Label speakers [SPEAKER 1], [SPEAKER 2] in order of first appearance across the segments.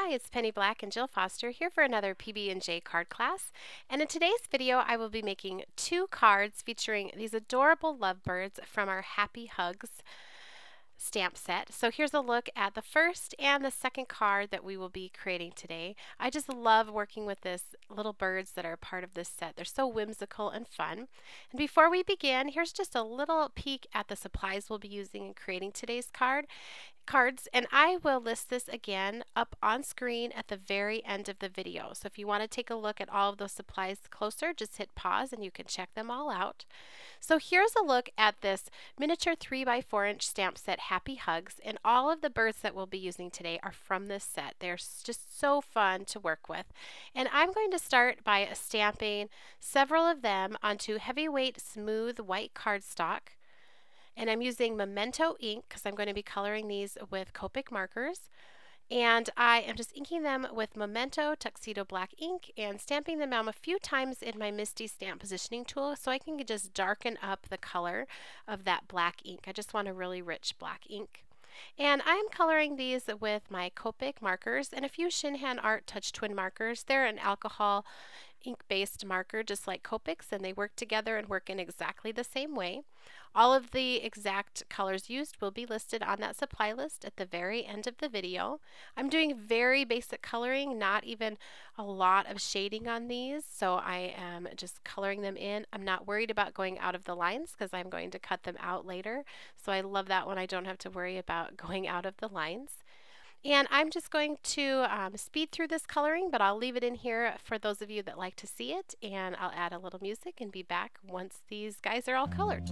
[SPEAKER 1] Hi, it's Penny Black and Jill Foster here for another PB&J card class. And in today's video, I will be making 2 cards featuring these adorable lovebirds from our Happy Hugs stamp set. So here's a look at the first and the second card that we will be creating today. I just love working with this little birds that are part of this set. They're so whimsical and fun. And before we begin, here's just a little peek at the supplies we'll be using in creating today's cards, and I will list this again up on screen at the very end of the video. So if you want to take a look at all of those supplies closer, just hit pause and you can check them all out. So here's a look at this miniature 3x4" stamp set Happy Hugs, and all of the birds that we'll be using today are from this set. They're just so fun to work with. And I'm going to start by stamping several of them onto heavyweight smooth white cardstock. And I'm using Memento ink because I'm going to be coloring these with Copic markers. And I am just inking them with Memento Tuxedo Black ink and stamping them out a few times in my Misty Stamp Positioning tool so I can just darken up the color of that black ink. I just want a really rich black ink. And I'm coloring these with my Copic markers and a few Shinhan Art Touch Twin markers. They're an alcohol ink-based marker just like Copic's, and they work together and work in exactly the same way. All of the exact colors used will be listed on that supply list at the very end of the video. I'm doing very basic coloring, not even a lot of shading on these, so I am just coloring them in. I'm not worried about going out of the lines because I'm going to cut them out later, so I love that when I don't have to worry about going out of the lines. And I'm just going to speed through this coloring, but I'll leave it in here for those of you that like to see it, and I'll add a little music and be back once these guys are all colored.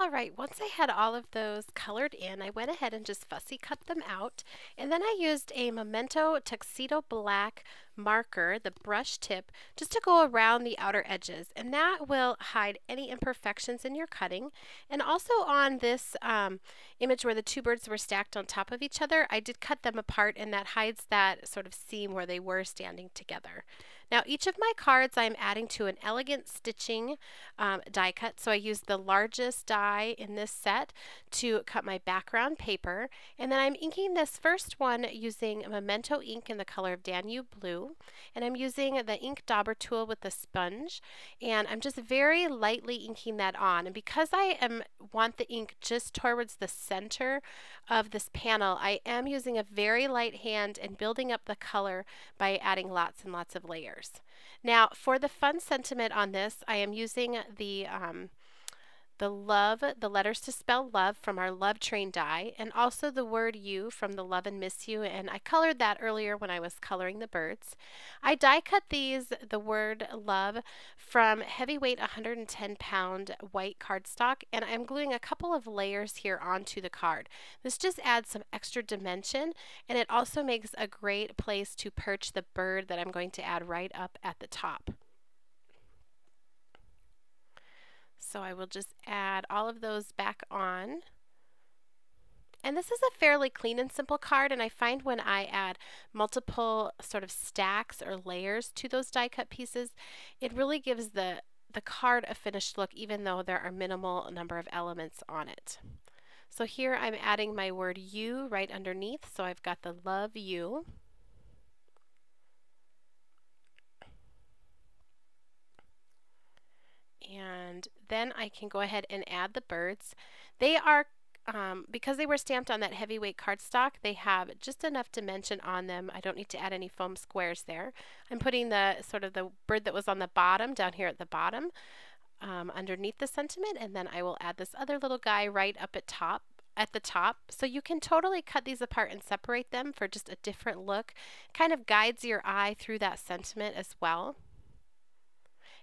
[SPEAKER 1] Alright, once I had all of those colored in, I went ahead and just fussy cut them out. And then I used a Memento Tuxedo Black marker, the brush tip, just to go around the outer edges. And that will hide any imperfections in your cutting. And also on this image where the two birds were stacked on top of each other, I did cut them apart, and that hides that sort of seam where they were standing together. Now each of my cards I'm adding to an elegant stitching die cut. So I used the largest die in this set to cut my background paper. And then I'm inking this first one using Memento ink in the color of Danube Blue. And I'm using the ink dauber tool with the sponge. And I'm just very lightly inking that on. And because I want the ink just towards the center of this panel, I am using a very light hand and building up the color by adding lots and lots of layers. Now for the fun sentiment on this, I am using the letters to spell love from our Love Train die, and also the word you from the Love and Miss You, and I colored that earlier when I was coloring the birds. I die cut the word love from heavyweight 110-pound white cardstock, and I'm gluing a couple of layers here onto the card. This just adds some extra dimension, and it also makes a great place to perch the bird that I'm going to add right up at the top. So I will just add all of those back on. And this is a fairly clean and simple card, and I find when I add multiple sort of stacks or layers to those die cut pieces, it really gives the card a finished look, even though there are minimal number of elements on it. So here I'm adding my word you right underneath, so I've got the love you. And then I can go ahead and add the birds. They are, because they were stamped on that heavyweight cardstock, they have just enough dimension on them. I don't need to add any foam squares there. I'm putting the bird that was on the bottom down here at the bottom underneath the sentiment, and then I will add this other little guy right up at the top. So you can totally cut these apart and separate them for just a different look. Kind of guides your eye through that sentiment as well.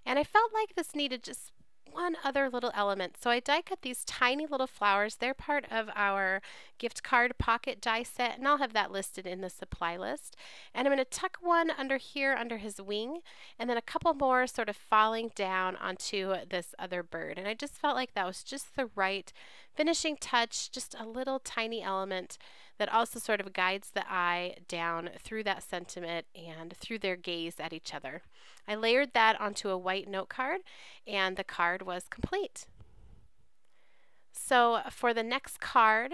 [SPEAKER 1] And I felt like this needed just one other little element. So I die cut these tiny little flowers. They're part of our gift card pocket die set, and I'll have that listed in the supply list. And I'm going to tuck one under here under his wing, and then a couple more sort of falling down onto this other bird. And I just felt like that was just the right finishing touch, just a little tiny element that also sort of guides the eye down through that sentiment and through their gaze at each other. I layered that onto a white note card, and the card was complete. So for the next card,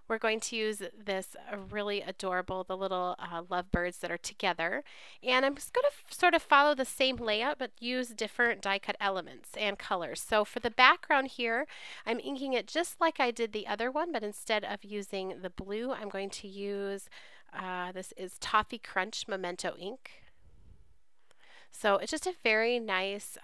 [SPEAKER 1] we're going to use this really adorable, the little lovebirds that are together. And I'm just going to sort of follow the same layout but use different die cut elements and colors. So for the background here, I'm inking it just like I did the other one, but instead of using the blue, I'm going to use, this is Toffee Crunch Memento ink. So it's just a very nice,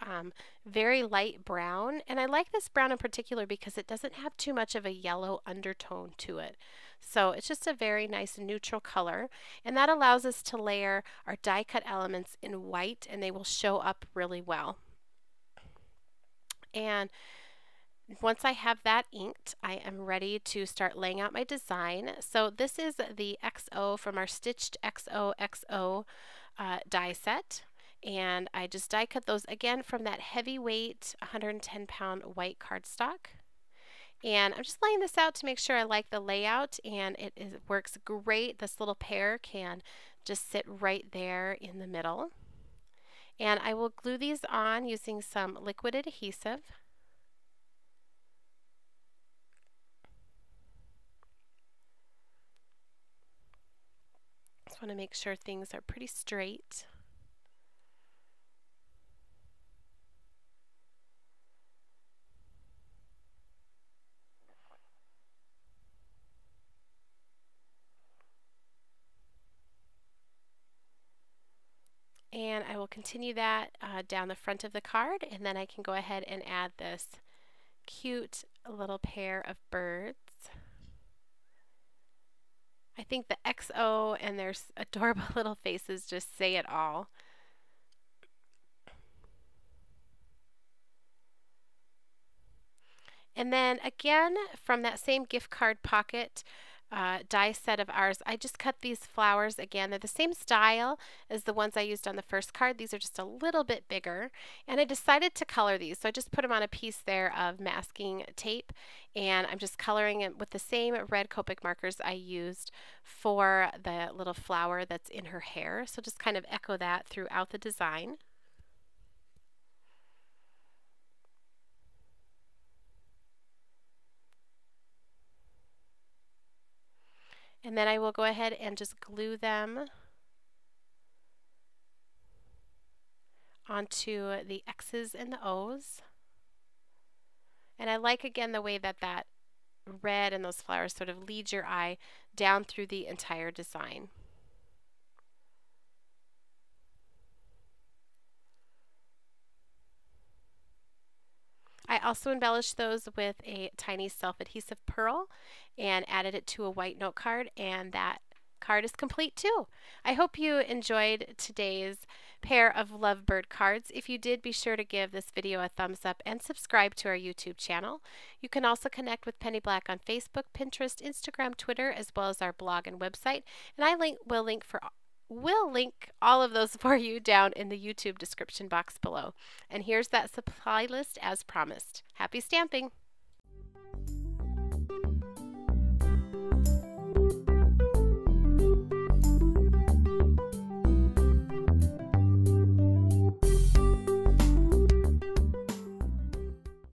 [SPEAKER 1] very light brown, and I like this brown in particular because it doesn't have too much of a yellow undertone to it. So it's just a very nice neutral color, and that allows us to layer our die cut elements in white, and they will show up really well. And once I have that inked, I am ready to start laying out my design. So this is the XO from our Stitched XOXO die set. And I just die cut those again from that heavyweight 110-pound white cardstock. And I'm just laying this out to make sure I like the layout, and it works great. This little pair can just sit right there in the middle. And I will glue these on using some liquid adhesive. Just want to make sure things are pretty straight. And I will continue that down the front of the card, and then I can go ahead and add this cute little pair of birds. I think the XO and their adorable little faces just say it all. And then again, from that same gift card pocket die set of ours, I just cut these flowers again. They're the same style as the ones I used on the first card. These are just a little bit bigger. And I decided to color these. So I just put them on a piece there of masking tape. And I'm just coloring it with the same red Copic markers I used for the little flower that's in her hair. So just kind of echo that throughout the design. And then I will go ahead and just glue them onto the X's and the O's. And I like again the way that that red and those flowers sort of lead your eye down through the entire design. I also embellished those with a tiny self-adhesive pearl and added it to a white note card, and that card is complete too. I hope you enjoyed today's pair of Lovebird cards. If you did, be sure to give this video a thumbs up and subscribe to our YouTube channel. You can also connect with Penny Black on Facebook, Pinterest, Instagram, Twitter, as well as our blog and website. And I will link all of those for you down in the YouTube description box below. And here's that supply list as promised. Happy stamping!